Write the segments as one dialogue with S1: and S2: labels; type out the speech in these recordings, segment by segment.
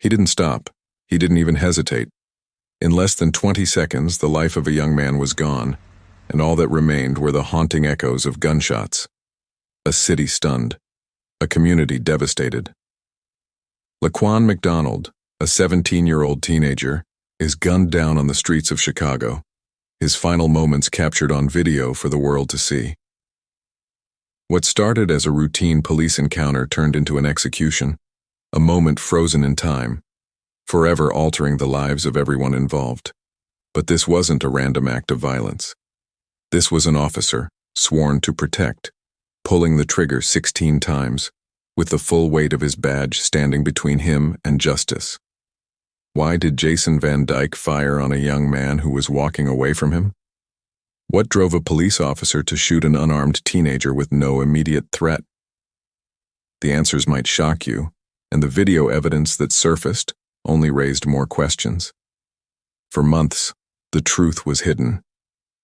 S1: He didn't stop. He didn't even hesitate. In less than 20 seconds, the life of a young man was gone, and all that remained were the haunting echoes of gunshots. A city stunned. A community devastated. Laquan McDonald, a 17-year-old teenager, is gunned down on the streets of Chicago, his final moments captured on video for the world to see. What started as a routine police encounter turned into an execution, a moment frozen in time, forever altering the lives of everyone involved. But this wasn't a random act of violence. This was an officer, sworn to protect, pulling the trigger 16 times, with the full weight of his badge standing between him and justice. Why did Jason Van Dyke fire on a young man who was walking away from him? What drove a police officer to shoot an unarmed teenager with no immediate threat? The answers might shock you, and the video evidence that surfaced only raised more questions. For months, the truth was hidden.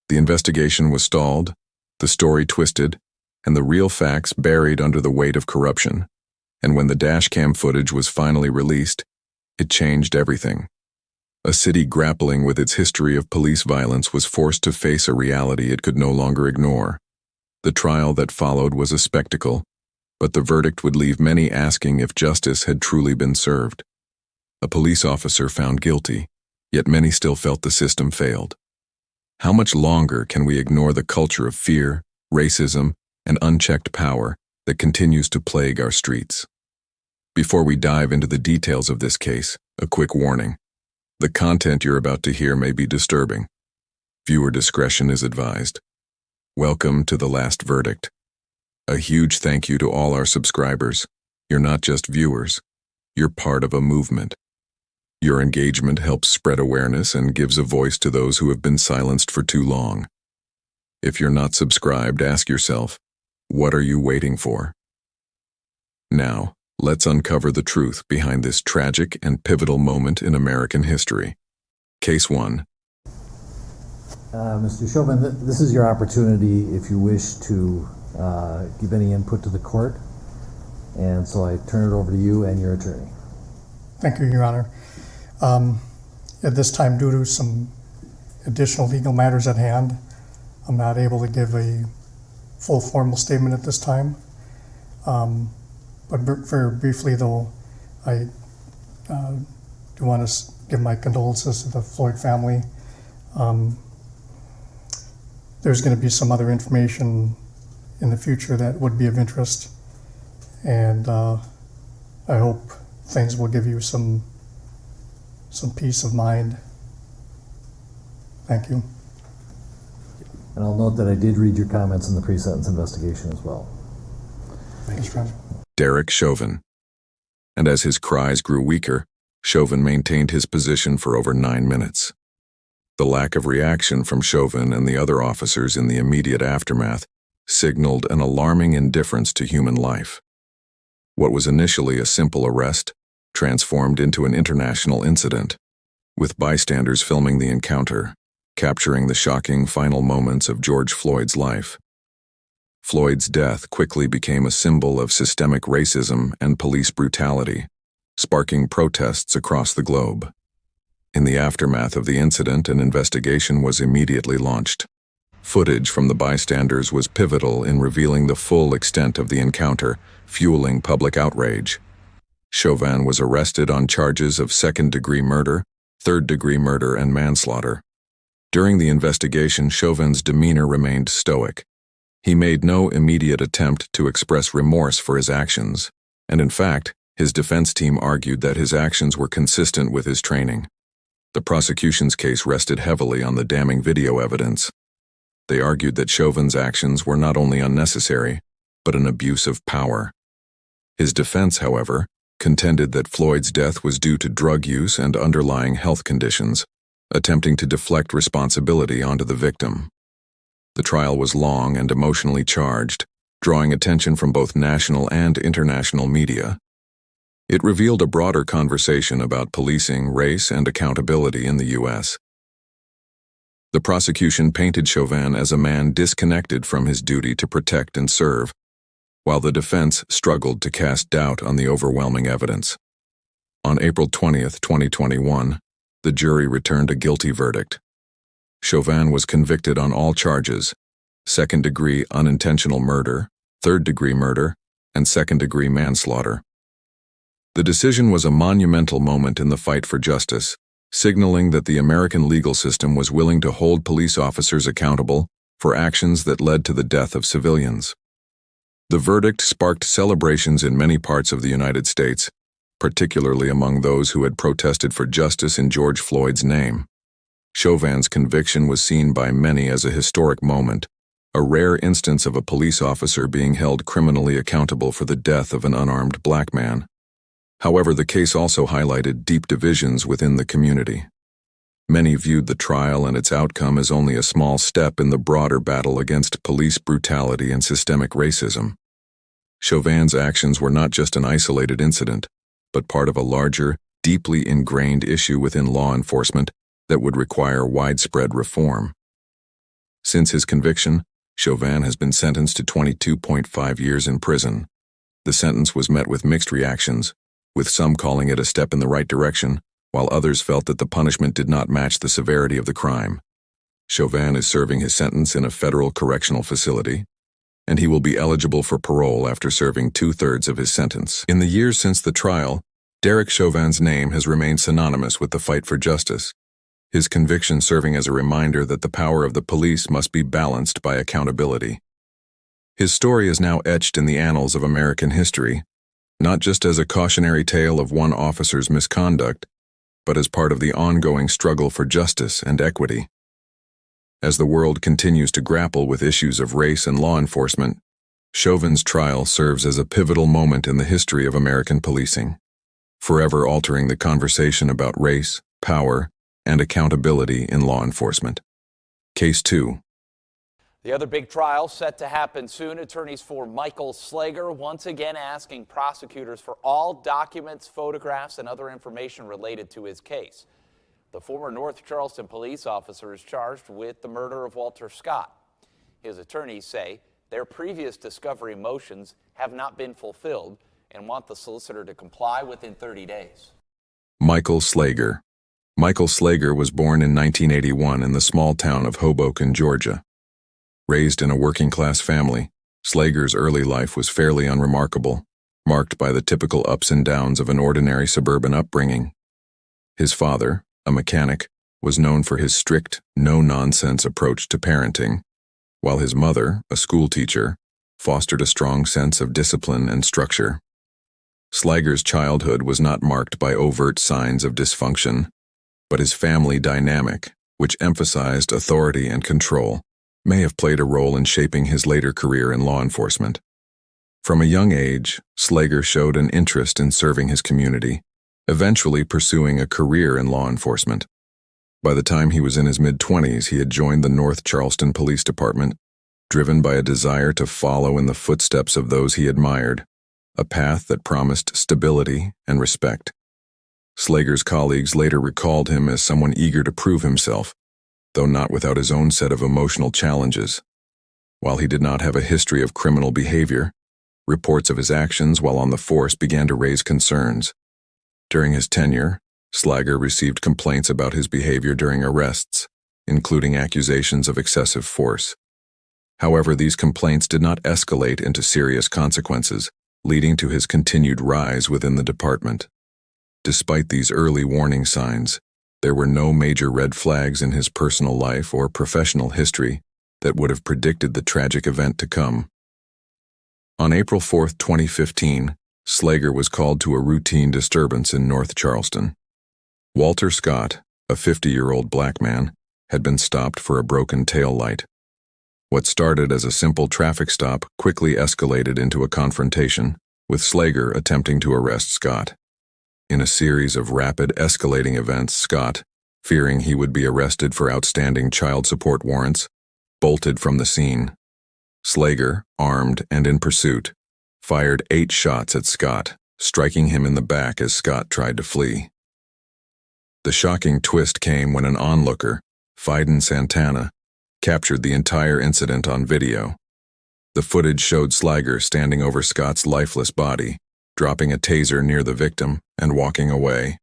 S1: The investigation was stalled, the story twisted, and the real facts buried under the weight of corruption. And when the dashcam footage was finally released, it changed everything. A city grappling with its history of police violence was forced to face a reality it could no longer ignore. The trial that followed was a spectacle, but the verdict would leave many asking if justice had truly been served. A police officer found guilty, yet many still felt the system failed. How much longer can we ignore the culture of fear, racism, and unchecked power that continues to plague our streets? Before we dive into the details of this case, a quick warning. The content you're about to hear may be disturbing. Viewer discretion is advised. Welcome to The Last Verdict. A huge thank you to all our subscribers. You're not just viewers. You're part of a movement. Your engagement helps spread awareness and gives a voice to those who have been silenced for too long. If you're not subscribed, ask yourself, what are you waiting for? Now, let's uncover the truth behind this tragic and pivotal moment in American history. Case 1.
S2: Mr. Chauvin, this is your opportunity if you wish to give any input to the court. And so I turn it over to you and your attorney.
S3: Thank you, Your Honor. At this time, due to some additional legal matters at hand, I'm not able to give a full formal statement at this time. But very briefly, though, I do want to give my condolences to the Floyd family. There's going to be some other information in the future that would be of interest, and I hope things will give you some peace of mind. Thank you.
S2: And I'll note that I did read your comments in the pre-sentence investigation as well.
S3: Thanks, Ron.
S1: Derek Chauvin. And as his cries grew weaker, Chauvin maintained his position for over 9 minutes. The lack of reaction from Chauvin and the other officers in the immediate aftermath signaled an alarming indifference to human life. What was initially a simple arrest transformed into an international incident, with bystanders filming the encounter, capturing the shocking final moments of George Floyd's life. Floyd's death quickly became a symbol of systemic racism and police brutality, sparking protests across the globe. In the aftermath of the incident, an investigation was immediately launched. Footage from the bystanders was pivotal in revealing the full extent of the encounter, fueling public outrage. Chauvin was arrested on charges of second-degree murder, third-degree murder, and manslaughter. During the investigation, Chauvin's demeanor remained stoic. He made no immediate attempt to express remorse for his actions, and in fact, his defense team argued that his actions were consistent with his training. The prosecution's case rested heavily on the damning video evidence. They argued that Chauvin's actions were not only unnecessary, but an abuse of power. His defense, however, contended that Floyd's death was due to drug use and underlying health conditions, attempting to deflect responsibility onto the victim. The trial was long and emotionally charged, drawing attention from both national and international media. It revealed a broader conversation about policing, race, and accountability in the U.S. The prosecution painted Chauvin as a man disconnected from his duty to protect and serve, while the defense struggled to cast doubt on the overwhelming evidence. On April 20th, 2021, the jury returned a guilty verdict. Chauvin was convicted on all charges: second-degree unintentional murder, third-degree murder, and second-degree manslaughter. The decision was a monumental moment in the fight for justice, signaling that the American legal system was willing to hold police officers accountable for actions that led to the death of civilians. The verdict sparked celebrations in many parts of the United States, particularly among those who had protested for justice in George Floyd's name. Chauvin's conviction was seen by many as a historic moment, a rare instance of a police officer being held criminally accountable for the death of an unarmed black man. However, the case also highlighted deep divisions within the community. Many viewed the trial and its outcome as only a small step in the broader battle against police brutality and systemic racism. Chauvin's actions were not just an isolated incident, but part of a larger, deeply ingrained issue within law enforcement that would require widespread reform. Since his conviction, Chauvin has been sentenced to 22.5 years in prison. The sentence was met with mixed reactions, with some calling it a step in the right direction, while others felt that the punishment did not match the severity of the crime. Chauvin is serving his sentence in a federal correctional facility, and he will be eligible for parole after serving 2/3 of his sentence. In the years since the trial, Derek Chauvin's name has remained synonymous with the fight for justice, his conviction serving as a reminder that the power of the police must be balanced by accountability. His story is now etched in the annals of American history, not just as a cautionary tale of one officer's misconduct, but as part of the ongoing struggle for justice and equity. As the world continues to grapple with issues of race and law enforcement, Chauvin's trial serves as a pivotal moment in the history of American policing, forever altering the conversation about race, power, and accountability in law enforcement. Case 2.
S4: The other big trial set to happen soon. Attorneys for Michael Slager once again asking prosecutors for all documents, photographs, and other information related to his case. The former North Charleston police officer is charged with the murder of Walter Scott. His attorneys say their previous discovery motions have not been fulfilled and want the solicitor to comply within 30 days.
S1: Michael Slager. Michael Slager was born in 1981 in the small town of Hoboken, Georgia. Raised in a working-class family, Slager's early life was fairly unremarkable, marked by the typical ups and downs of an ordinary suburban upbringing. His father, a mechanic, was known for his strict, no-nonsense approach to parenting, while his mother, a schoolteacher, fostered a strong sense of discipline and structure. Slager's childhood was not marked by overt signs of dysfunction, but his family dynamic, which emphasized authority and control, may have played a role in shaping his later career in law enforcement. From a young age, Slager showed an interest in serving his community, eventually pursuing a career in law enforcement. By the time he was in his mid-20s, he had joined the North Charleston Police Department, driven by a desire to follow in the footsteps of those he admired, a path that promised stability and respect. Slager's colleagues later recalled him as someone eager to prove himself, though not without his own set of emotional challenges. While he did not have a history of criminal behavior, reports of his actions while on the force began to raise concerns. During his tenure, Slager received complaints about his behavior during arrests, including accusations of excessive force. However, these complaints did not escalate into serious consequences, leading to his continued rise within the department. Despite these early warning signs, there were no major red flags in his personal life or professional history that would have predicted the tragic event to come. On April 4, 2015, Slager was called to a routine disturbance in North Charleston. Walter Scott, a 50-year-old black man, had been stopped for a broken tail light. What started as a simple traffic stop quickly escalated into a confrontation, with Slager attempting to arrest Scott. In a series of rapid escalating events, Scott, fearing he would be arrested for outstanding child support warrants, bolted from the scene. Slager, armed and in pursuit, fired 8 shots at Scott, striking him in the back as Scott tried to flee. The shocking twist came when an onlooker, Fiden Santana, captured the entire incident on video. The footage showed Slager standing over Scott's lifeless body, dropping a taser near the victim and walking away.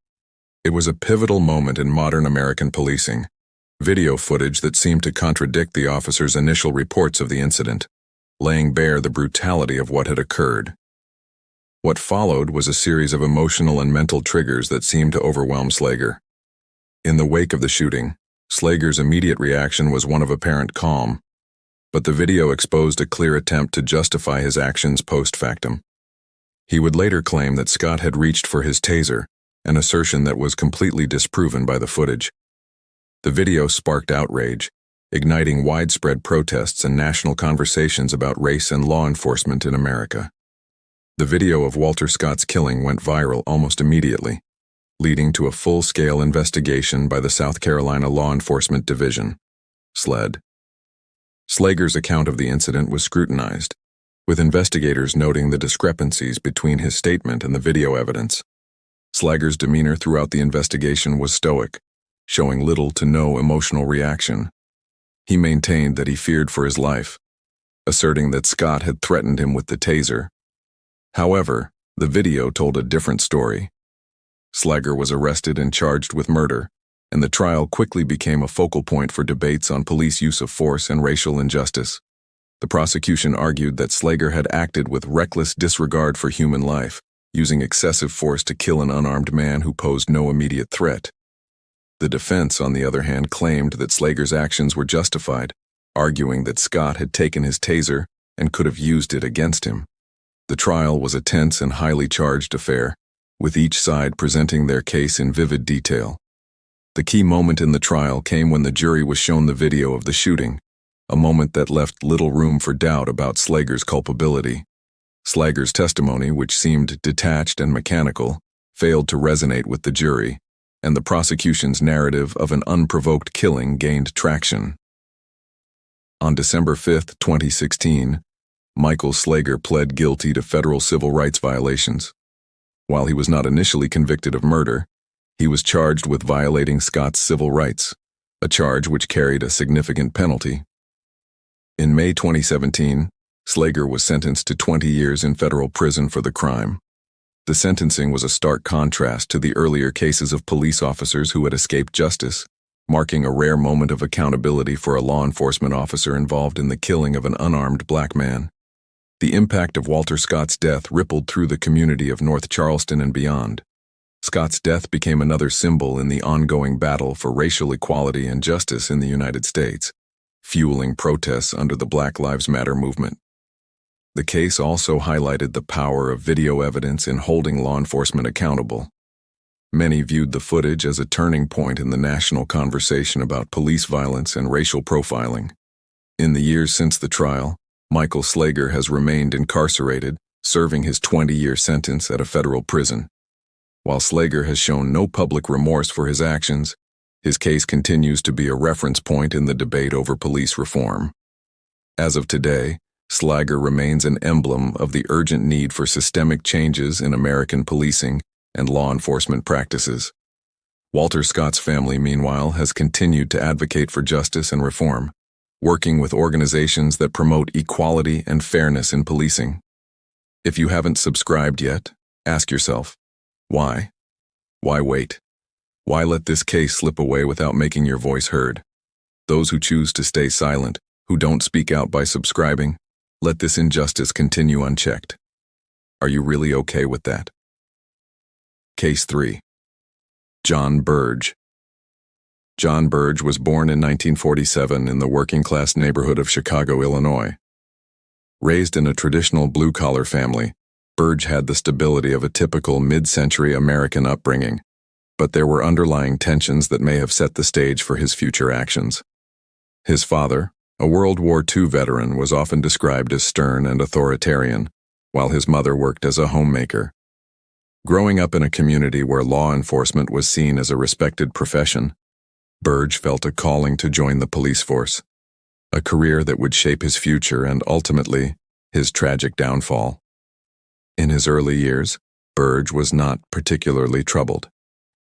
S1: It was a pivotal moment in modern American policing, video footage that seemed to contradict the officer's initial reports of the incident, laying bare the brutality of what had occurred. What followed was a series of emotional and mental triggers that seemed to overwhelm Slager. In the wake of the shooting, Slager's immediate reaction was one of apparent calm, but the video exposed a clear attempt to justify his actions post factum. He would later claim that Scott had reached for his taser, an assertion that was completely disproven by the footage. The video sparked outrage, igniting widespread protests and national conversations about race and law enforcement in America. The video of Walter Scott's killing went viral almost immediately, leading to a full-scale investigation by the South Carolina Law Enforcement Division, SLED. Slager's account of the incident was scrutinized, with investigators noting the discrepancies between his statement and the video evidence. Slager's demeanor throughout the investigation was stoic, showing little to no emotional reaction. He maintained that he feared for his life, asserting that Scott had threatened him with the taser. However, the video told a different story. Slager was arrested and charged with murder, and the trial quickly became a focal point for debates on police use of force and racial injustice. The prosecution argued that Slager had acted with reckless disregard for human life, using excessive force to kill an unarmed man who posed no immediate threat. The defense, on the other hand, claimed that Slager's actions were justified, arguing that Scott had taken his taser and could have used it against him. The trial was a tense and highly charged affair, with each side presenting their case in vivid detail. The key moment in the trial came when the jury was shown the video of the shooting, a moment that left little room for doubt about Slager's culpability. Slager's testimony, which seemed detached and mechanical, failed to resonate with the jury, and the prosecution's narrative of an unprovoked killing gained traction. On December 5, 2016, Michael Slager pled guilty to federal civil rights violations. While he was not initially convicted of murder, he was charged with violating Scott's civil rights, a charge which carried a significant penalty. In May 2017, Slager was sentenced to 20 years in federal prison for the crime. The sentencing was a stark contrast to the earlier cases of police officers who had escaped justice, marking a rare moment of accountability for a law enforcement officer involved in the killing of an unarmed black man. The impact of Walter Scott's death rippled through the community of North Charleston and beyond. Scott's death became another symbol in the ongoing battle for racial equality and justice in the United States, fueling protests under the Black Lives Matter movement. The case also highlighted the power of video evidence in holding law enforcement accountable. Many viewed the footage as a turning point in the national conversation about police violence and racial profiling. In the years since the trial, Michael Slager has remained incarcerated, serving his 20-year sentence at a federal prison. While Slager has shown no public remorse for his actions, his case continues to be a reference point in the debate over police reform. As of today, Slager remains an emblem of the urgent need for systemic changes in American policing and law enforcement practices. Walter Scott's family, meanwhile, has continued to advocate for justice and reform, working with organizations that promote equality and fairness in policing. If you haven't subscribed yet, ask yourself, why? Why wait? Why let this case slip away without making your voice heard? Those who choose to stay silent, who don't speak out by subscribing, let this injustice continue unchecked. Are you really okay with that? Case 3. John Burge. John Burge was born in 1947 in the working-class neighborhood of Chicago, Illinois. Raised in a traditional blue-collar family, Burge had the stability of a typical mid-century American upbringing, but there were underlying tensions that may have set the stage for his future actions. His father, a World War II veteran, was often described as stern and authoritarian, while his mother worked as a homemaker. Growing up in a community where law enforcement was seen as a respected profession, Burge felt a calling to join the police force, a career that would shape his future and ultimately his tragic downfall. In his early years, Burge was not particularly troubled.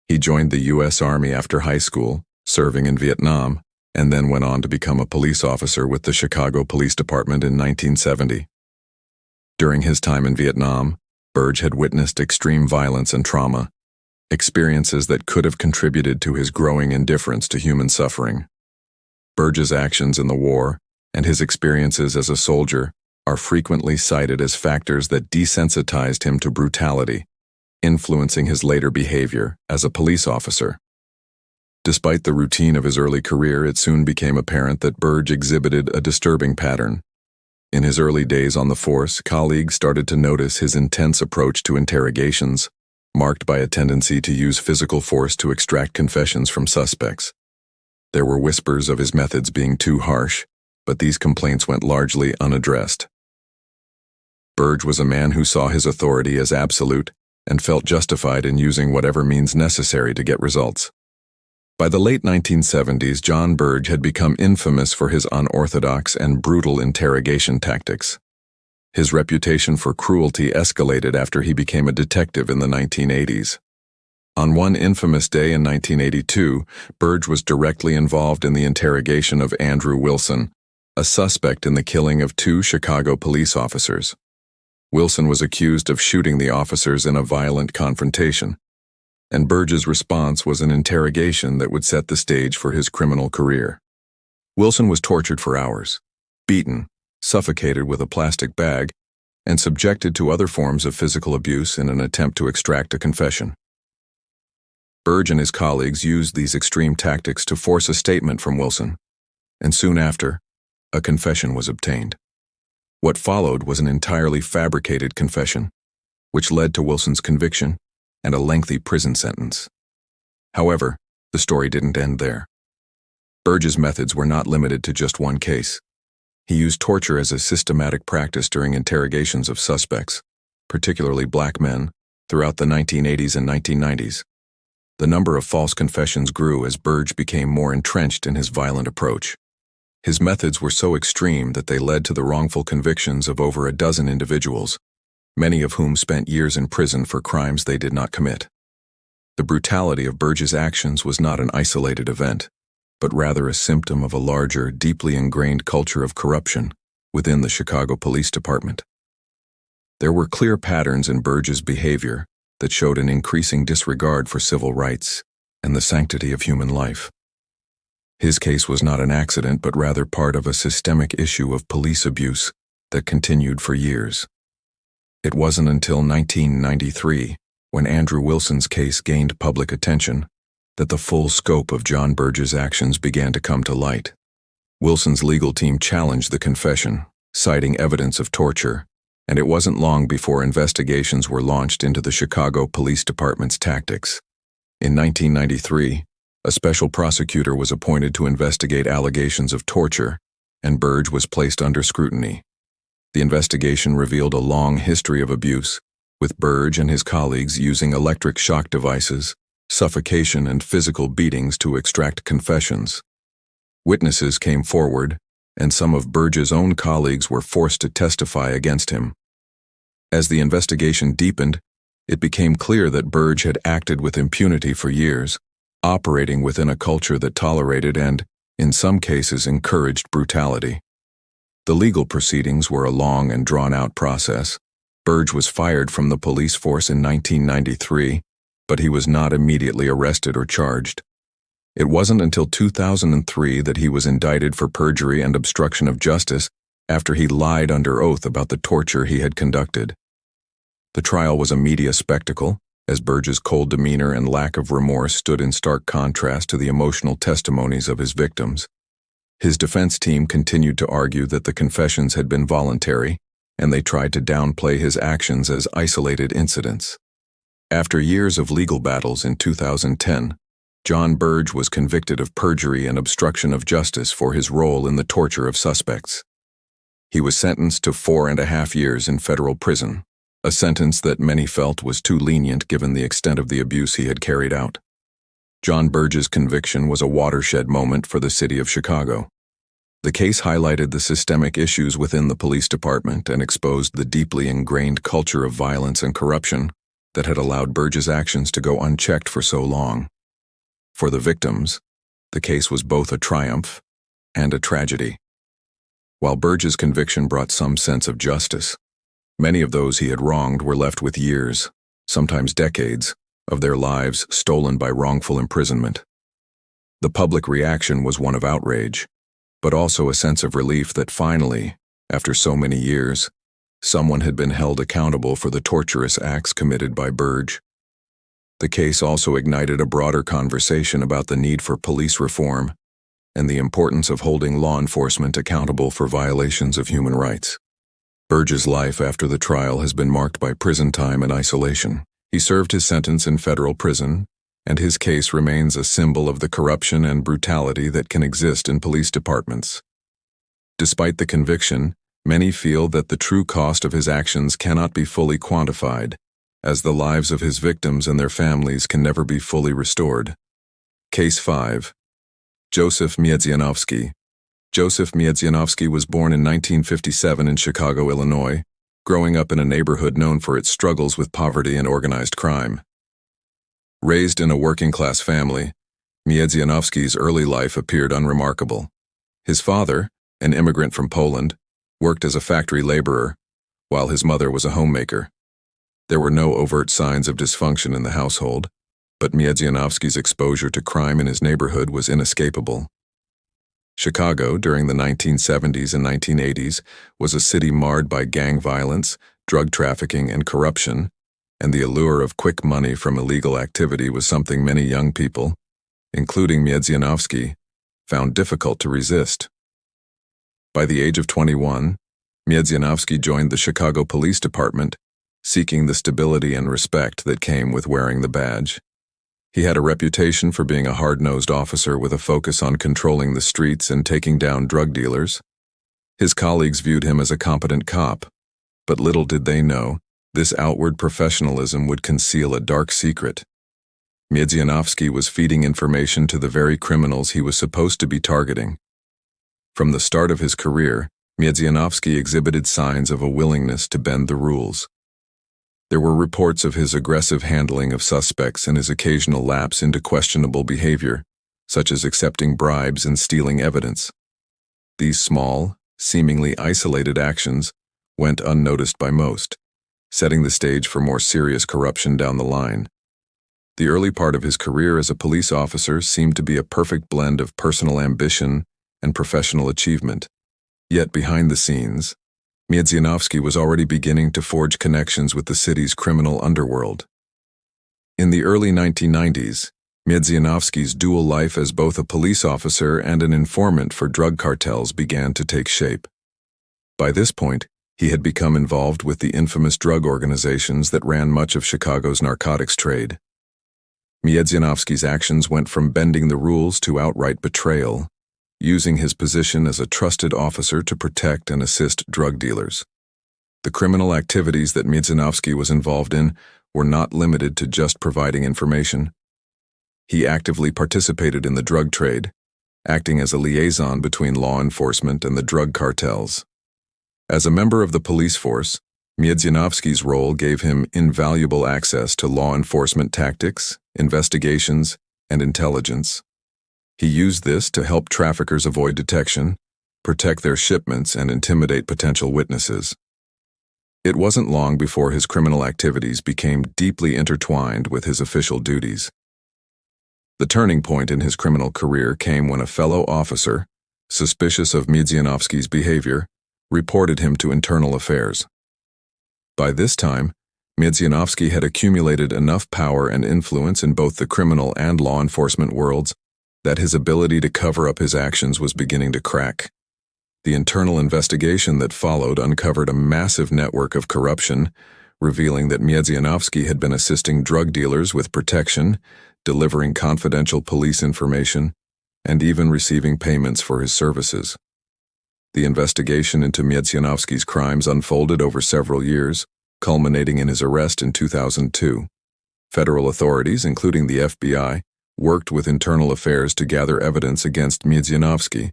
S1: He joined the U.S. Army after high school, serving in Vietnam, and then went on to become a police officer with the Chicago Police Department in 1970. During his time in Vietnam, Burge had witnessed extreme violence and trauma, experiences that could have contributed to his growing indifference to human suffering. Burge's actions in the war and his experiences as a soldier are frequently cited as factors that desensitized him to brutality, influencing his later behavior as a police officer. Despite the routine of his early career, it soon became apparent that Burge exhibited a disturbing pattern. In his early days on the force, colleagues started to notice his intense approach to interrogations, marked by a tendency to use physical force to extract confessions from suspects. There were whispers of his methods being too harsh, but these complaints went largely unaddressed. Burge was a man who saw his authority as absolute and felt justified in using whatever means necessary to get results. By the late 1970s, John Burge had become infamous for his unorthodox and brutal interrogation tactics. His reputation for cruelty escalated after he became a detective in the 1980s. On one infamous day in 1982, Burge was directly involved in the interrogation of Andrew Wilson, a suspect in the killing of 2 Chicago police officers. Wilson was accused of shooting the officers in a violent confrontation, and Burge's response was an interrogation that would set the stage for his criminal career. Wilson was tortured for hours, beaten, suffocated with a plastic bag, and subjected to other forms of physical abuse in an attempt to extract a confession. Burge and his colleagues used these extreme tactics to force a statement from Wilson, and soon after, a confession was obtained. What followed was an entirely fabricated confession, which led to Wilson's conviction and a lengthy prison sentence. However, the story didn't end there. Burge's methods were not limited to just one case. He used torture as a systematic practice during interrogations of suspects, particularly black men, throughout the 1980s and 1990s. The number of false confessions grew as Burge became more entrenched in his violent approach. His methods were so extreme that they led to the wrongful convictions of over a dozen individuals, many of whom spent years in prison for crimes they did not commit. The brutality of Burge's actions was not an isolated event, but rather a symptom of a larger, deeply ingrained culture of corruption within the Chicago Police Department. There were clear patterns in Burge's behavior that showed an increasing disregard for civil rights and the sanctity of human life. His case was not an accident, but rather part of a systemic issue of police abuse that continued for years. It wasn't until 1993, when Andrew Wilson's case gained public attention, that the full scope of John Burge's actions began to come to light. Wilson's legal team challenged the confession, citing evidence of torture, and it wasn't long before investigations were launched into the Chicago Police Department's tactics. In 1993, a special prosecutor was appointed to investigate allegations of torture, and Burge was placed under scrutiny. The investigation revealed a long history of abuse, with Burge and his colleagues using electric shock devices, suffocation, and physical beatings to extract confessions. Witnesses came forward, and some of Burge's own colleagues were forced to testify against him. As the investigation deepened, it became clear that Burge had acted with impunity for years, operating within a culture that tolerated and, in some cases, encouraged brutality. The legal proceedings were a long and drawn-out process. Burge was fired from the police force in 1993, but he was not immediately arrested or charged. It wasn't until 2003 that he was indicted for perjury and obstruction of justice after he lied under oath about the torture he had conducted. The trial was a media spectacle, as Burge's cold demeanor and lack of remorse stood in stark contrast to the emotional testimonies of his victims. His defense team continued to argue that the confessions had been voluntary, and they tried to downplay his actions as isolated incidents. After years of legal battles in 2010, John Burge was convicted of perjury and obstruction of justice for his role in the torture of suspects. He was sentenced to 4.5 years in federal prison, a sentence that many felt was too lenient given the extent of the abuse he had carried out. John Burge's conviction was a watershed moment for the city of Chicago. The case highlighted the systemic issues within the police department and exposed the deeply ingrained culture of violence and corruption that had allowed Burge's actions to go unchecked for so long. For the victims, the case was both a triumph and a tragedy. While Burge's conviction brought some sense of justice, many of those he had wronged were left with years, sometimes decades, of their lives stolen by wrongful imprisonment. The public reaction was one of outrage, but also a sense of relief that finally, after so many years, someone had been held accountable for the torturous acts committed by Burge. The case also ignited a broader conversation about the need for police reform and the importance of holding law enforcement accountable for violations of human rights. Burge's life after the trial has been marked by prison time and isolation. He served his sentence in federal prison, and his case remains a symbol of the corruption and brutality that can exist in police departments. Despite the conviction, many feel that the true cost of his actions cannot be fully quantified, as the lives of his victims and their families can never be fully restored. Case 5. Joseph Miedzianowski. Joseph Miedzianowski was born in 1957 in Chicago, Illinois, growing up in a neighborhood known for its struggles with poverty and organized crime. Raised in a working-class family, Miedzianowski's early life appeared unremarkable. His father, an immigrant from Poland, worked as a factory laborer, while his mother was a homemaker. There were no overt signs of dysfunction in the household, but Miedzianowski's exposure to crime in his neighborhood was inescapable. Chicago, during the 1970s and 1980s, was a city marred by gang violence, drug trafficking, and corruption, and the allure of quick money from illegal activity was something many young people, including Miedzianowski, found difficult to resist. By the age of 21, Miedzianowski joined the Chicago Police Department, seeking the stability and respect that came with wearing the badge. He had a reputation for being a hard-nosed officer with a focus on controlling the streets and taking down drug dealers. His colleagues viewed him as a competent cop, but little did they know, this outward professionalism would conceal a dark secret. Miedzianowski was feeding information to the very criminals he was supposed to be targeting. From the start of his career, Miedzianowski exhibited signs of a willingness to bend the rules. There were reports of his aggressive handling of suspects and his occasional lapse into questionable behavior, such as accepting bribes and stealing evidence. These small, seemingly isolated actions went unnoticed by most, setting the stage for more serious corruption down the line. The early part of his career as a police officer seemed to be a perfect blend of personal ambition and professional achievement. Yet behind the scenes, Miedzianowski was already beginning to forge connections with the city's criminal underworld. In the early 1990s, Miedzianowski's dual life as both a police officer and an informant for drug cartels began to take shape. By this point, he had become involved with the infamous drug organizations that ran much of Chicago's narcotics trade. Miedzianowski's actions went from bending the rules to outright betrayal, using his position as a trusted officer to protect and assist drug dealers. The criminal activities that Miedzianowski was involved in were not limited to just providing information. He actively participated in the drug trade, acting as a liaison between law enforcement and the drug cartels. As a member of the police force, Miedzianowski's role gave him invaluable access to law enforcement tactics, investigations, and intelligence. He used this to help traffickers avoid detection, protect their shipments, and intimidate potential witnesses. It wasn't long before his criminal activities became deeply intertwined with his official duties. The turning point in his criminal career came when a fellow officer, suspicious of Miedzianowski's behavior, reported him to Internal Affairs. By this time, Miedzianowski had accumulated enough power and influence in both the criminal and law enforcement worlds that his ability to cover up his actions was beginning to crack. The internal investigation that followed uncovered a massive network of corruption, revealing that Miedzianowski had been assisting drug dealers with protection, delivering confidential police information, and even receiving payments for his services. The investigation into Miedzianowski's crimes unfolded over several years, culminating in his arrest in 2002. Federal authorities, including the FBI, worked with Internal Affairs to gather evidence against Miedzianowski,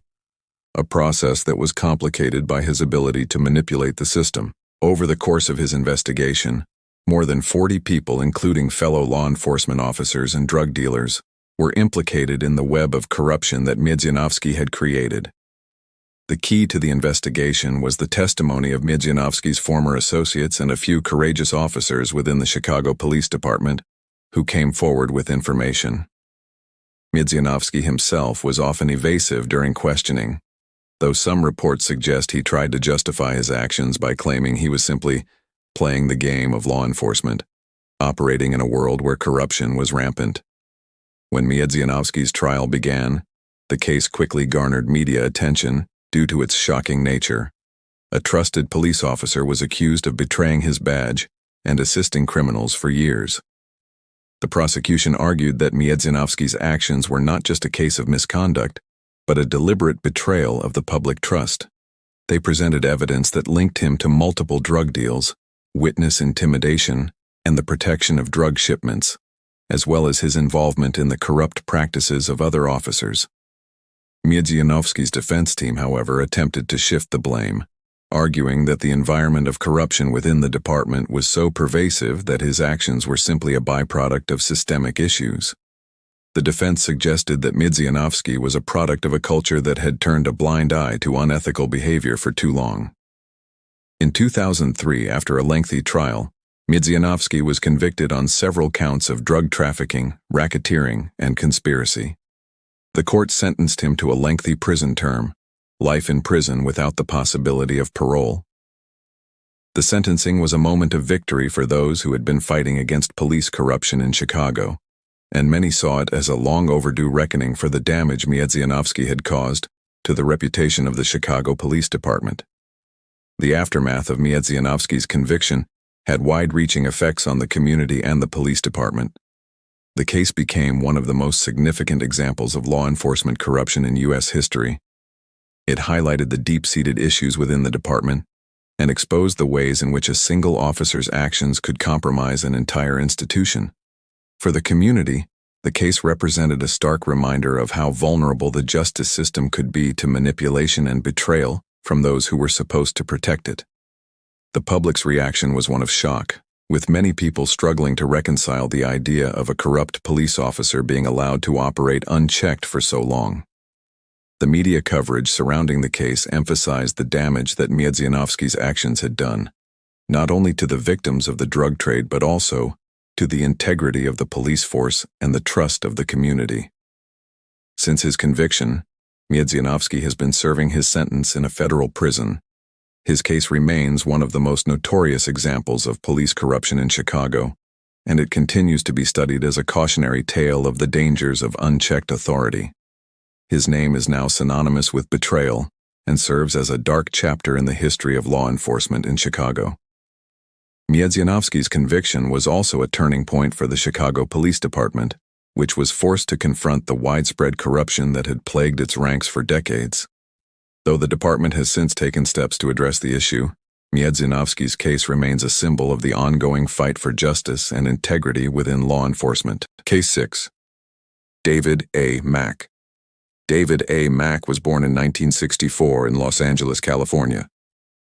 S1: a process that was complicated by his ability to manipulate the system. Over the course of his investigation, more than 40 people, including fellow law enforcement officers and drug dealers, were implicated in the web of corruption that Miedzianowski had created. The key to the investigation was the testimony of Miedzianowski's former associates and a few courageous officers within the Chicago Police Department who came forward with information. Miedzionowski himself was often evasive during questioning, though some reports suggest he tried to justify his actions by claiming he was simply playing the game of law enforcement, operating in a world where corruption was rampant. When Miedzionowski's trial began, the case quickly garnered media attention due to its shocking nature. A trusted police officer was accused of betraying his badge and assisting criminals for years. The prosecution argued that Miedzionowski's actions were not just a case of misconduct, but a deliberate betrayal of the public trust. They presented evidence that linked him to multiple drug deals, witness intimidation, and the protection of drug shipments, as well as his involvement in the corrupt practices of other officers. Miedzionowski's defense team, however, attempted to shift the blame, arguing that the environment of corruption within the department was so pervasive that his actions were simply a byproduct of systemic issues. The defense suggested that Miedzionowski was a product of a culture that had turned a blind eye to unethical behavior for too long. In 2003, after a lengthy trial, Miedzionowski was convicted on several counts of drug trafficking, racketeering, and conspiracy. The court sentenced him to a lengthy prison term, life in prison without the possibility of parole. The sentencing was a moment of victory for those who had been fighting against police corruption in Chicago, and many saw it as a long overdue reckoning for the damage Miedzionowski had caused to the reputation of the Chicago Police Department. The aftermath of Miedzionowski's conviction had wide-reaching effects on the community and the police department. The case became one of the most significant examples of law enforcement corruption in U.S. history. It highlighted the deep-seated issues within the department and exposed the ways in which a single officer's actions could compromise an entire institution. For the community, the case represented a stark reminder of how vulnerable the justice system could be to manipulation and betrayal from those who were supposed to protect it. The public's reaction was one of shock, with many people struggling to reconcile the idea of a corrupt police officer being allowed to operate unchecked for so long. The media coverage surrounding the case emphasized the damage that Miedzionowski's actions had done, not only to the victims of the drug trade but also to the integrity of the police force and the trust of the community. Since his conviction, Miedzionowski has been serving his sentence in a federal prison. His case remains one of the most notorious examples of police corruption in Chicago, and it continues to be studied as a cautionary tale of the dangers of unchecked authority. His name is now synonymous with betrayal and serves as a dark chapter in the history of law enforcement in Chicago. Miedzionowski's conviction was also a turning point for the Chicago Police Department, which was forced to confront the widespread corruption that had plagued its ranks for decades. Though the department has since taken steps to address the issue, Miedzionowski's case remains a symbol of the ongoing fight for justice and integrity within law enforcement. Case 6. David A. Mack. David A. Mack was born in 1964 in Los Angeles, California.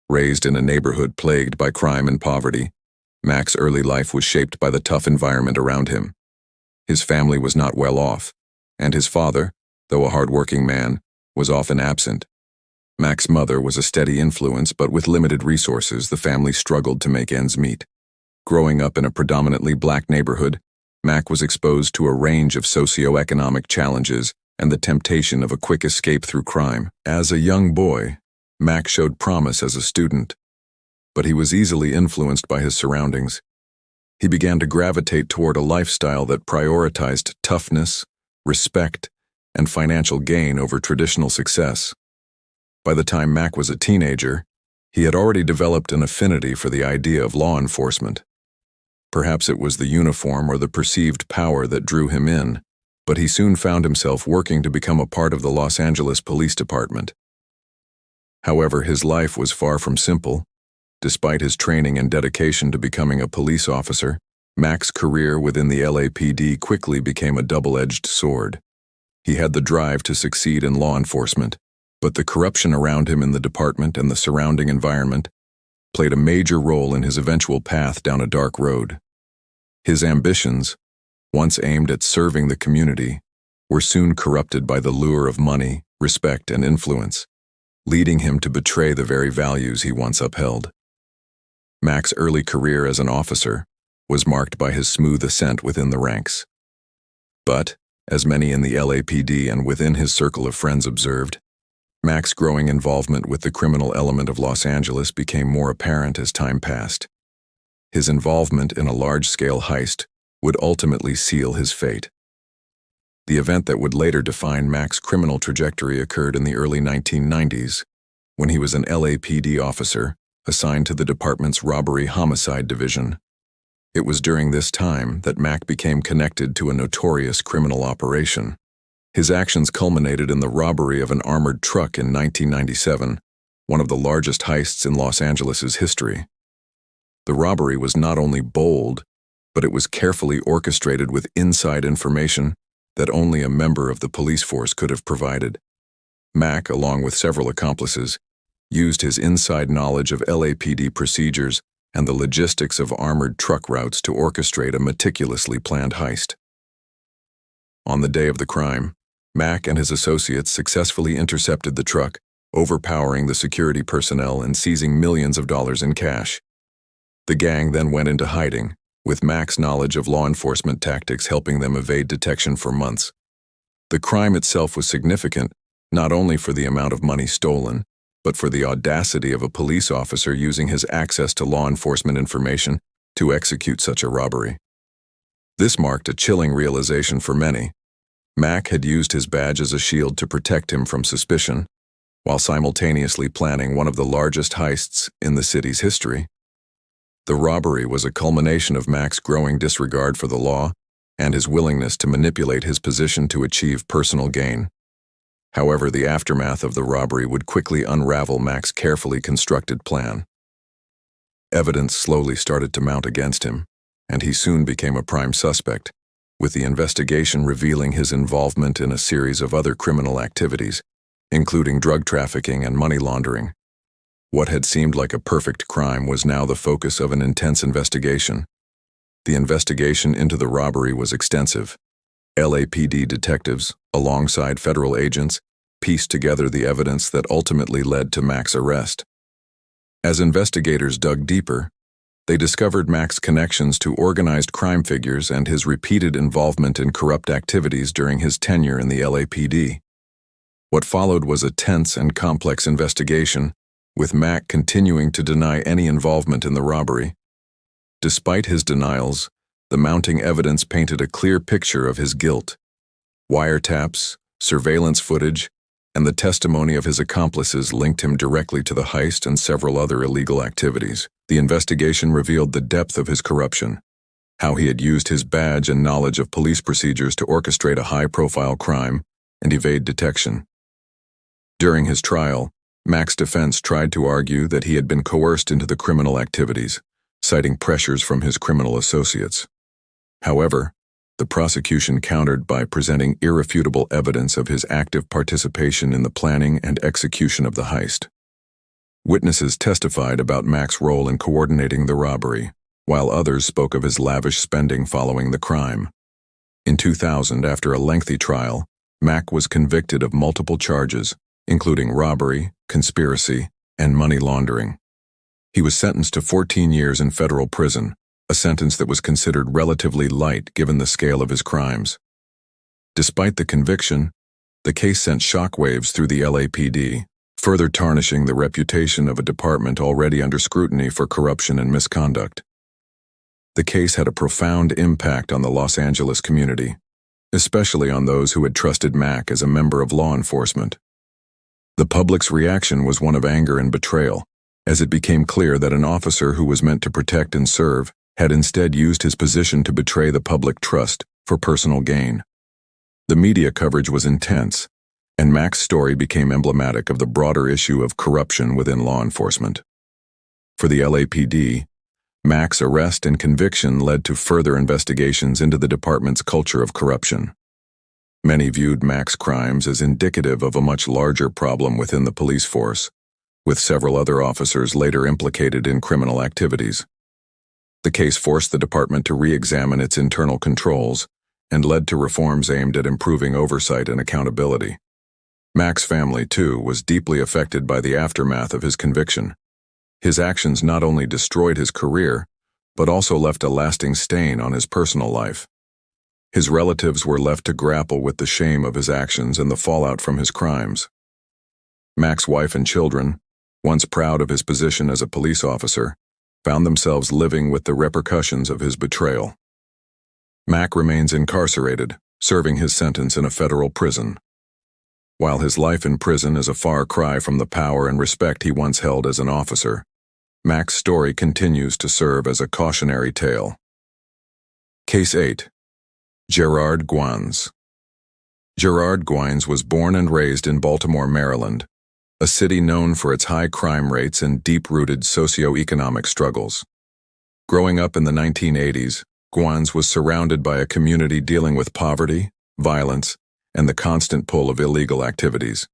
S1: Raised in a neighborhood plagued by crime and poverty, Mack's early life was shaped by the tough environment around him. His family was not well off, and his father, though a hard-working man, was often absent. Mack's mother was a steady influence, but with limited resources, the family struggled to make ends meet. Growing up in a predominantly black neighborhood, Mack was exposed to a range of socioeconomic challenges and the temptation of a quick escape through crime. As a young boy, Mack showed promise as a student, but he was easily influenced by his surroundings. He began to gravitate toward a lifestyle that prioritized toughness, respect, and financial gain over traditional success. By the time Mack was a teenager, he had already developed an affinity for the idea of law enforcement. Perhaps it was the uniform or the perceived power that drew him in, but he soon found himself working to become a part of the Los Angeles Police Department. However, his life was far from simple. Despite his training and dedication to becoming a police officer, Mack's career within the LAPD quickly became a double-edged sword. He had the drive to succeed in law enforcement, but the corruption around him in the department and the surrounding environment played a major role in his eventual path down a dark road. His ambitions, once aimed at serving the community, were soon corrupted by the lure of money, respect, and influence, leading him to betray the very values he once upheld. Mack's early career as an officer, was marked by his smooth ascent within the ranks. But, as many in the LAPD and within his circle of friends observed, Mac's growing involvement with the criminal element of Los Angeles became more apparent as time passed. His involvement in a large-scale heist would ultimately seal his fate. The event that would later define Mac's criminal trajectory occurred in the early 1990s, when he was an LAPD officer assigned to the department's robbery-homicide division. It was during this time that Mac became connected to a notorious criminal operation. His actions culminated in the robbery of an armored truck in 1997, one of the largest heists in Los Angeles' history. The robbery was not only bold, but it was carefully orchestrated with inside information that only a member of the police force could have provided. Mac, along with several accomplices, used his inside knowledge of LAPD procedures and the logistics of armored truck routes to orchestrate a meticulously planned heist. On the day of the crime, Mac and his associates successfully intercepted the truck, overpowering the security personnel and seizing millions of dollars in cash. The gang then went into hiding, with Mac's knowledge of law enforcement tactics helping them evade detection for months. The crime itself was significant, not only for the amount of money stolen, but for the audacity of a police officer using his access to law enforcement information to execute such a robbery. This marked a chilling realization for many. Mac had used his badge as a shield to protect him from suspicion, while simultaneously planning one of the largest heists in the city's history. The robbery was a culmination of Mac's growing disregard for the law and his willingness to manipulate his position to achieve personal gain. However, the aftermath of the robbery would quickly unravel Mac's carefully constructed plan. Evidence slowly started to mount against him, and he soon became a prime suspect, with the investigation revealing his involvement in a series of other criminal activities, including drug trafficking and money laundering. What had seemed like a perfect crime was now the focus of an intense investigation. The investigation into the robbery was extensive. LAPD detectives, alongside federal agents, pieced together the evidence that ultimately led to Mac's arrest. As investigators dug deeper, they discovered Mac's connections to organized crime figures and his repeated involvement in corrupt activities during his tenure in the LAPD. What followed was a tense and complex investigation, with Mac continuing to deny any involvement in the robbery. Despite his denials, the mounting evidence painted a clear picture of his guilt. Wiretaps, surveillance footage, and the testimony of his accomplices linked him directly to the heist and several other illegal activities. The investigation revealed the depth of his corruption, how he had used his badge and knowledge of police procedures to orchestrate a high-profile crime and evade detection. During his trial, Mac's defense tried to argue that he had been coerced into the criminal activities, citing pressures from his criminal associates. However, the prosecution countered by presenting irrefutable evidence of his active participation in the planning and execution of the heist. Witnesses testified about Mac's role in coordinating the robbery, while others spoke of his lavish spending following the crime. In 2000, after a lengthy trial, Mac was convicted of multiple charges, including robbery, conspiracy, and money laundering. He was sentenced to 14 years in federal prison, a sentence that was considered relatively light given the scale of his crimes. Despite the conviction, the case sent shockwaves through the LAPD, further tarnishing the reputation of a department already under scrutiny for corruption and misconduct. The case had a profound impact on the Los Angeles community, especially on those who had trusted Mac as a member of law enforcement. The public's reaction was one of anger and betrayal, as it became clear that an officer who was meant to protect and serve had instead used his position to betray the public trust for personal gain. The media coverage was intense, and Mac's story became emblematic of the broader issue of corruption within law enforcement. For the LAPD, Mac's arrest and conviction led to further investigations into the department's culture of corruption. Many viewed Mac's crimes as indicative of a much larger problem within the police force, with several other officers later implicated in criminal activities. The case forced the department to re-examine its internal controls and led to reforms aimed at improving oversight and accountability. Mac's family, too, was deeply affected by the aftermath of his conviction. His actions not only destroyed his career, but also left a lasting stain on his personal life. His relatives were left to grapple with the shame of his actions and the fallout from his crimes. Mac's wife and children, once proud of his position as a police officer, found themselves living with the repercussions of his betrayal. Mac remains incarcerated, serving his sentence in a federal prison. While his life in prison is a far cry from the power and respect he once held as an officer, Mac's story continues to serve as a cautionary tale. Case 8. Gerard Guines. Gerard Guines was born and raised in Baltimore, Maryland, a city known for its high crime rates and deep-rooted socioeconomic struggles. Growing up in the 1980s, Guines was surrounded by a community dealing with poverty, violence, and the constant pull of illegal activities.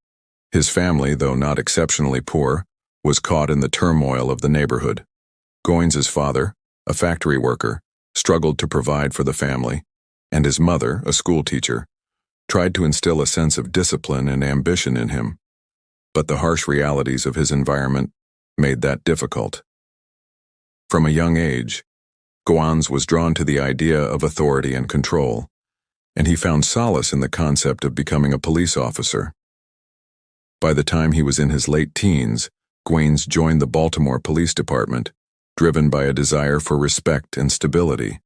S1: His family, though not exceptionally poor, was caught in the turmoil of the neighborhood. Guines' father, a factory worker, struggled to provide for the family, and his mother, a schoolteacher, tried to instill a sense of discipline and ambition in him. But the harsh realities of his environment made that difficult. From a young age, Guines was drawn to the idea of authority and control, and he found solace in the concept of becoming a police officer. By the time he was in his late teens, Guines joined the Baltimore Police Department, driven by a desire for respect and stability.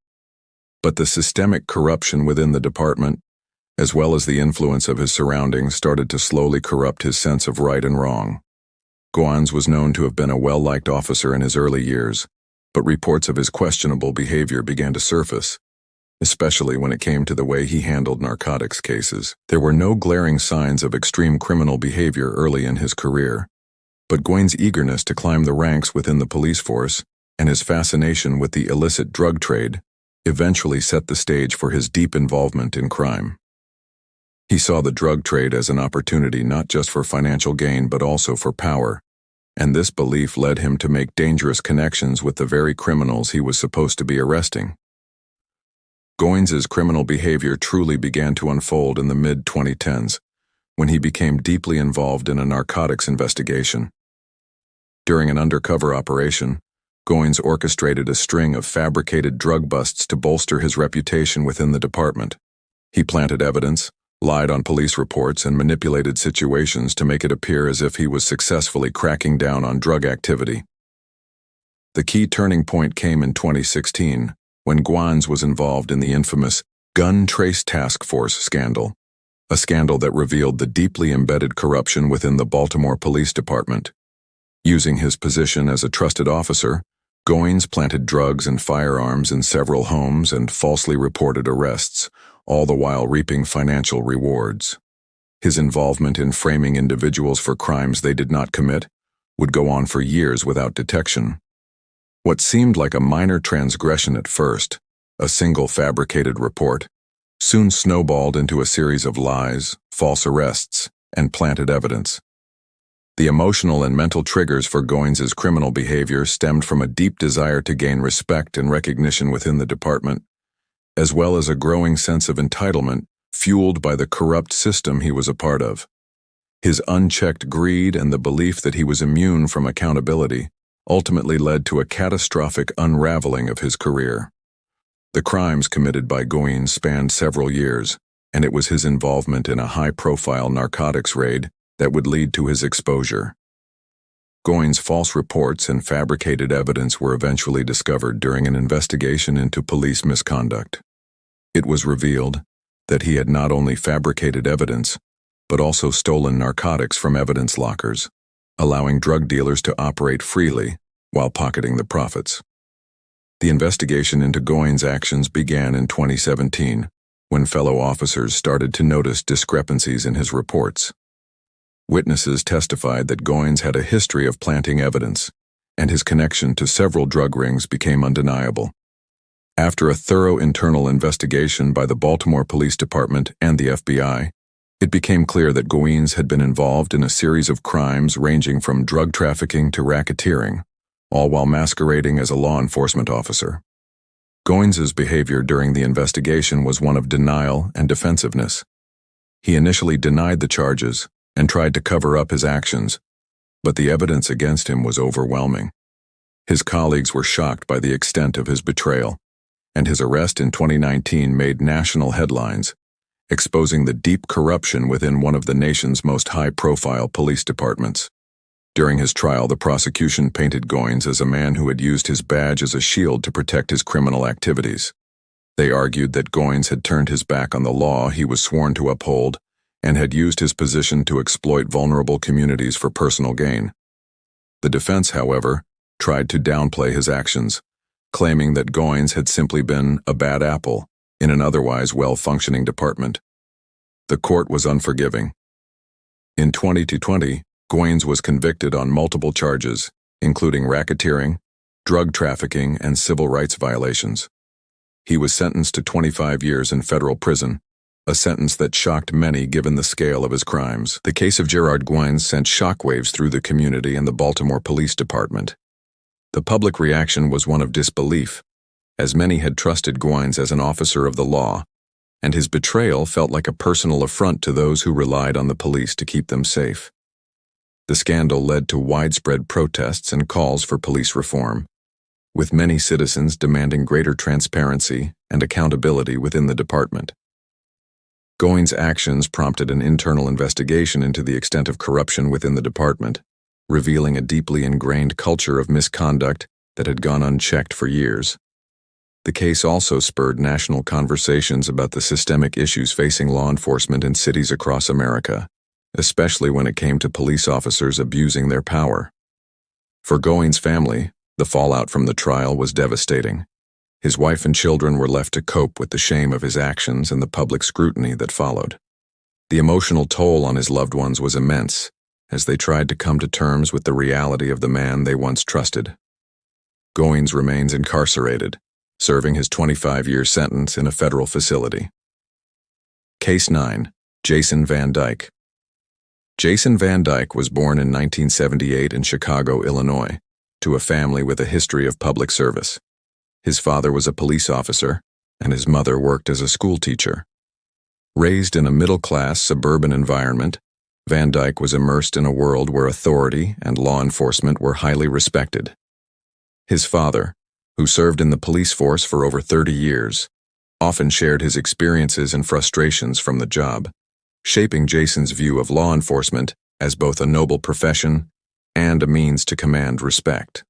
S1: But the systemic corruption within the department, as well as the influence of his surroundings, started to slowly corrupt his sense of right and wrong. Guines was known to have been a well-liked officer in his early years, but reports of his questionable behavior began to surface, especially when it came to the way he handled narcotics cases. There were no glaring signs of extreme criminal behavior early in his career, but Guines' eagerness to climb the ranks within the police force and his fascination with the illicit drug trade eventually set the stage for his deep involvement in crime. He saw the drug trade as an opportunity not just for financial gain but also for power, and this belief led him to make dangerous connections with the very criminals he was supposed to be arresting. Guines' criminal behavior truly began to unfold in the mid-2010s, when he became deeply involved in a narcotics investigation. During an undercover operation, Guines orchestrated a string of fabricated drug busts to bolster his reputation within the department. He planted evidence, lied on police reports, and manipulated situations to make it appear as if he was successfully cracking down on drug activity. The key turning point came in 2016, when Guines was involved in the infamous Gun Trace Task Force scandal, a scandal that revealed the deeply embedded corruption within the Baltimore Police Department. Using his position as a trusted officer, Guines planted drugs and firearms in several homes and falsely reported arrests, all the while reaping financial rewards. His involvement in framing individuals for crimes they did not commit would go on for years without detection. What seemed like a minor transgression at first, a single fabricated report, soon snowballed into a series of lies, false arrests, and planted evidence. The emotional and mental triggers for Guines' criminal behavior stemmed from a deep desire to gain respect and recognition within the department, as well as a growing sense of entitlement fueled by the corrupt system he was a part of. His unchecked greed and the belief that he was immune from accountability ultimately led to a catastrophic unraveling of his career. The crimes committed by Guines spanned several years, and it was his involvement in a high-profile narcotics raid that would lead to his exposure. Guines' false reports and fabricated evidence were eventually discovered during an investigation into police misconduct. It was revealed that he had not only fabricated evidence, but also stolen narcotics from evidence lockers, allowing drug dealers to operate freely while pocketing the profits. The investigation into Guines' actions began in 2017, when fellow officers started to notice discrepancies in his reports. Witnesses testified that Guines had a history of planting evidence, and his connection to several drug rings became undeniable. After a thorough internal investigation by the Baltimore Police Department and the FBI, it became clear that Guines had been involved in a series of crimes ranging from drug trafficking to racketeering, all while masquerading as a law enforcement officer. Guines' behavior during the investigation was one of denial and defensiveness. He initially denied the charges and tried to cover up his actions, but the evidence against him was overwhelming. His colleagues were shocked by the extent of his betrayal, and his arrest in 2019 made national headlines, exposing the deep corruption within one of the nation's most high-profile police departments. During his trial, the prosecution painted Goins as a man who had used his badge as a shield to protect his criminal activities. They argued that Goins had turned his back on the law he was sworn to uphold and had used his position to exploit vulnerable communities for personal gain. The defense, however, tried to downplay his actions, claiming that Goins had simply been a bad apple in an otherwise well-functioning department. The court was unforgiving. In 2020, Goins was convicted on multiple charges, including racketeering, drug trafficking, and civil rights violations. He was sentenced to 25 years in federal prison, a sentence that shocked many given the scale of his crimes. The case of Gerard Goins sent shockwaves through the community and the Baltimore Police Department. The public reaction was one of disbelief, as many had trusted Goins as an officer of the law, and his betrayal felt like a personal affront to those who relied on the police to keep them safe. The scandal led to widespread protests and calls for police reform, with many citizens demanding greater transparency and accountability within the department. Goins' actions prompted an internal investigation into the extent of corruption within the department, revealing a deeply ingrained culture of misconduct that had gone unchecked for years. The case also spurred national conversations about the systemic issues facing law enforcement in cities across America, especially when it came to police officers abusing their power. For Goins' family, the fallout from the trial was devastating. His wife and children were left to cope with the shame of his actions and the public scrutiny that followed. The emotional toll on his loved ones was immense, as they tried to come to terms with the reality of the man they once trusted. Goins remains incarcerated, serving his 25-year sentence in a federal facility. Case 9. Jason Van Dyke. Jason Van Dyke was born in 1978 in Chicago, Illinois, to a family with a history of public service. His father was a police officer, and his mother worked as a school teacher. Raised in a middle-class suburban environment, Van Dyke was immersed in a world where authority and law enforcement were highly respected. His father, who served in the police force for over 30 years, often shared his experiences and frustrations from the job, shaping Jason's view of law enforcement as both a noble profession and a means to command respect.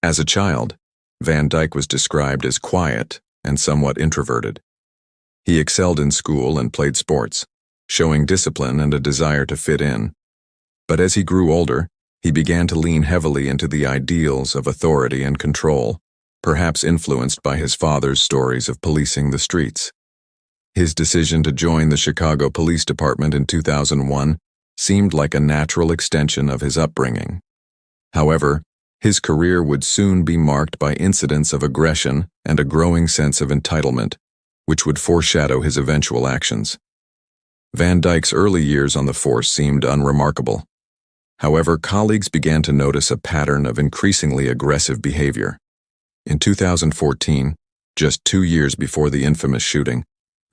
S1: As a child, Van Dyke was described as quiet and somewhat introverted. He excelled in school and played sports, showing discipline and a desire to fit in. But as he grew older, he began to lean heavily into the ideals of authority and control, perhaps influenced by his father's stories of policing the streets. His decision to join the Chicago Police Department in 2001 seemed like a natural extension of his upbringing. However, his career would soon be marked by incidents of aggression and a growing sense of entitlement, which would foreshadow his eventual actions. Van Dyke's early years on the force seemed unremarkable. However, colleagues began to notice a pattern of increasingly aggressive behavior. In 2014, just 2 years before the infamous shooting,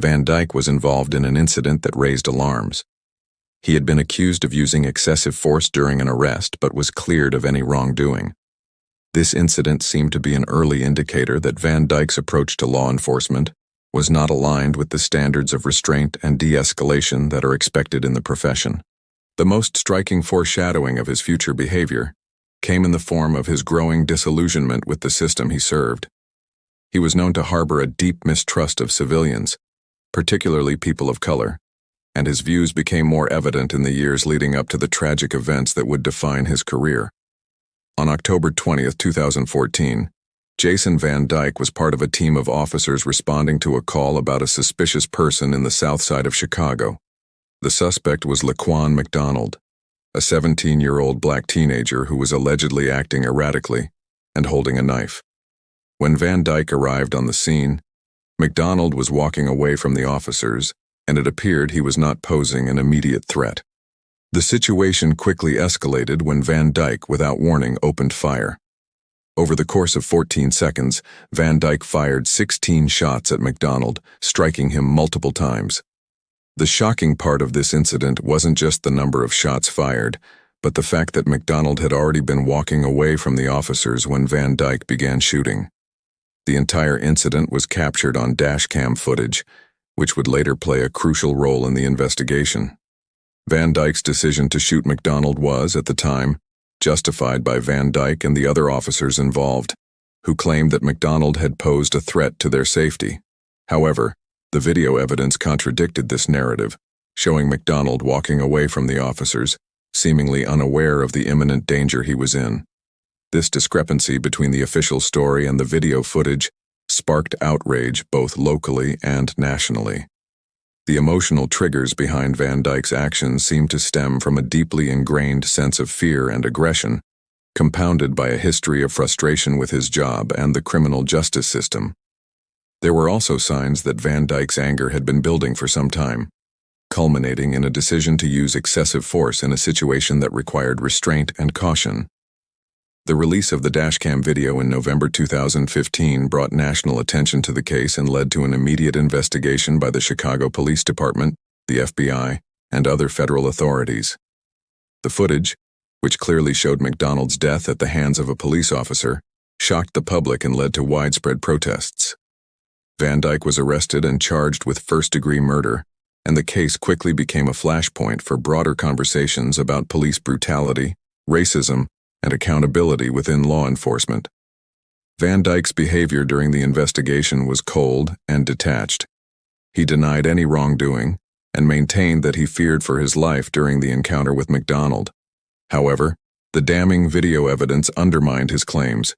S1: Van Dyke was involved in an incident that raised alarms. He had been accused of using excessive force during an arrest but was cleared of any wrongdoing. This incident seemed to be an early indicator that Van Dyke's approach to law enforcement was not aligned with the standards of restraint and de-escalation that are expected in the profession. The most striking foreshadowing of his future behavior came in the form of his growing disillusionment with the system he served. He was known to harbor a deep mistrust of civilians, particularly people of color, and his views became more evident in the years leading up to the tragic events that would define his career. On October 20, 2014, Jason Van Dyke was part of a team of officers responding to a call about a suspicious person in the south side of Chicago. The suspect was Laquan McDonald, a 17-year-old black teenager who was allegedly acting erratically and holding a knife. When Van Dyke arrived on the scene, McDonald was walking away from the officers, and it appeared he was not posing an immediate threat. The situation quickly escalated when Van Dyke, without warning, opened fire. Over the course of 14 seconds, Van Dyke fired 16 shots at McDonald, striking him multiple times. The shocking part of this incident wasn't just the number of shots fired, but the fact that McDonald had already been walking away from the officers when Van Dyke began shooting. The entire incident was captured on dashcam footage, which would later play a crucial role in the investigation. Van Dyke's decision to shoot McDonald was, at the time, justified by Van Dyke and the other officers involved, who claimed that McDonald had posed a threat to their safety. However, the video evidence contradicted this narrative, showing McDonald walking away from the officers, seemingly unaware of the imminent danger he was in. This discrepancy between the official story and the video footage sparked outrage both locally and nationally. The emotional triggers behind Van Dyke's actions seemed to stem from a deeply ingrained sense of fear and aggression, compounded by a history of frustration with his job and the criminal justice system. There were also signs that Van Dyke's anger had been building for some time, culminating in a decision to use excessive force in a situation that required restraint and caution. The release of the dashcam video in November 2015 brought national attention to the case and led to an immediate investigation by the Chicago Police Department, the FBI, and other federal authorities. The footage, which clearly showed McDonald's death at the hands of a police officer, shocked the public and led to widespread protests. Van Dyke was arrested and charged with first-degree murder, and the case quickly became a flashpoint for broader conversations about police brutality, racism, and accountability within law enforcement. Van Dyke's behavior during the investigation was cold and detached. He denied any wrongdoing and maintained that he feared for his life during the encounter with McDonald. However, the damning video evidence undermined his claims.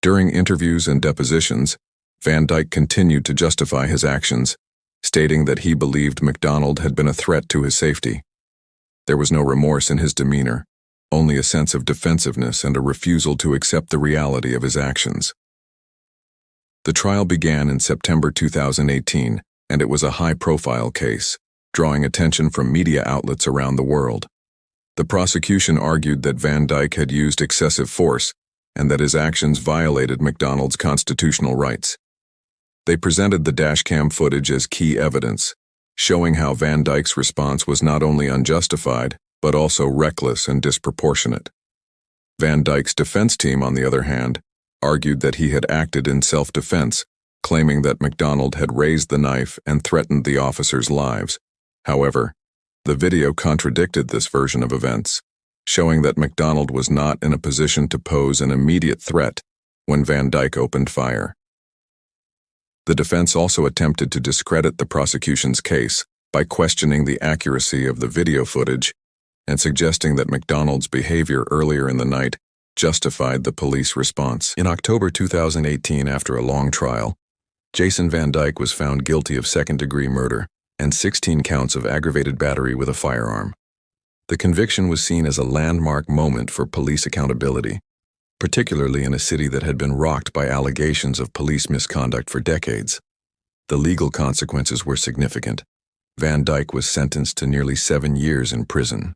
S1: During interviews and depositions, Van Dyke continued to justify his actions, stating that he believed McDonald had been a threat to his safety. There was no remorse in his demeanor, only a sense of defensiveness and a refusal to accept the reality of his actions. The trial began in September 2018, and it was a high-profile case, drawing attention from media outlets around the world. The prosecution argued that Van Dyke had used excessive force and that his actions violated McDonald's constitutional rights. They presented the dashcam footage as key evidence, showing how Van Dyke's response was not only unjustified, but also reckless and disproportionate. Van Dyke's defense team, on the other hand, argued that he had acted in self-defense, claiming that McDonald had raised the knife and threatened the officers' lives. However, the video contradicted this version of events, showing that McDonald was not in a position to pose an immediate threat when Van Dyke opened fire. The defense also attempted to discredit the prosecution's case by questioning the accuracy of the video footage and suggesting that McDonald's behavior earlier in the night justified the police response. In October 2018, after a long trial, Jason Van Dyke was found guilty of second-degree murder and 16 counts of aggravated battery with a firearm. The conviction was seen as a landmark moment for police accountability, particularly in a city that had been rocked by allegations of police misconduct for decades. The legal consequences were significant. Van Dyke was sentenced to nearly 7 years in prison.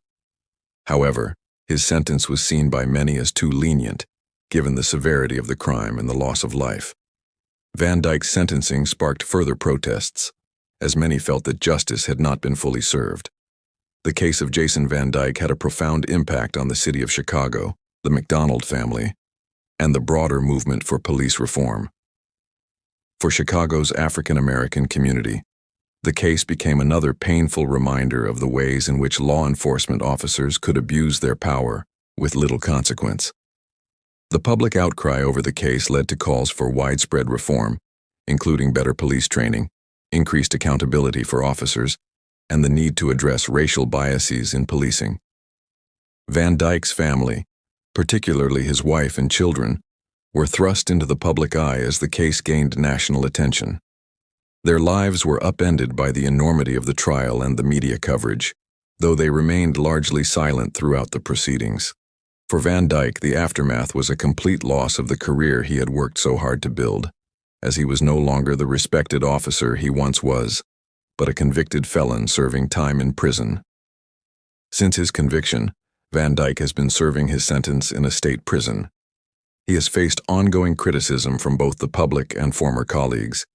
S1: However, his sentence was seen by many as too lenient, given the severity of the crime and the loss of life. Van Dyke's sentencing sparked further protests, as many felt that justice had not been fully served. The case of Jason Van Dyke had a profound impact on the city of Chicago, the McDonald family, and the broader movement for police reform. For Chicago's African-American community, the case became another painful reminder of the ways in which law enforcement officers could abuse their power with little consequence. The public outcry over the case led to calls for widespread reform, including better police training, increased accountability for officers, and the need to address racial biases in policing. Van Dyke's family, particularly his wife and children, were thrust into the public eye as the case gained national attention. Their lives were upended by the enormity of the trial and the media coverage, though they remained largely silent throughout the proceedings. For Van Dyke, the aftermath was a complete loss of the career he had worked so hard to build, as he was no longer the respected officer he once was, but a convicted felon serving time in prison. Since his conviction, Van Dyke has been serving his sentence in a state prison. He has faced ongoing criticism from both the public and former colleagues,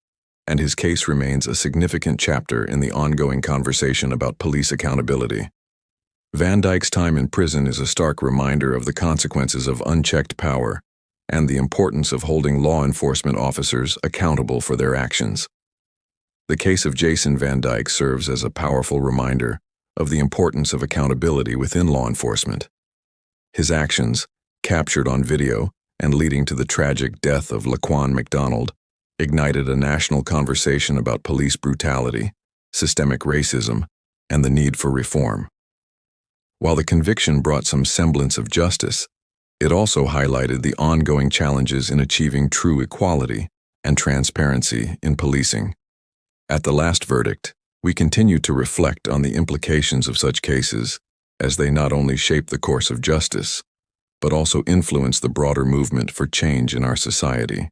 S1: and his case remains a significant chapter in the ongoing conversation about police accountability. Van Dyke's time in prison is a stark reminder of the consequences of unchecked power and the importance of holding law enforcement officers accountable for their actions. The case of Jason Van Dyke serves as a powerful reminder of the importance of accountability within law enforcement. His actions, captured on video and leading to the tragic death of Laquan McDonald, ignited a national conversation about police brutality, systemic racism, and the need for reform. While the conviction brought some semblance of justice, it also highlighted the ongoing challenges in achieving true equality and transparency in policing. At the last verdict, we continue to reflect on the implications of such cases, as they not only shape the course of justice, but also influence the broader movement for change in our society.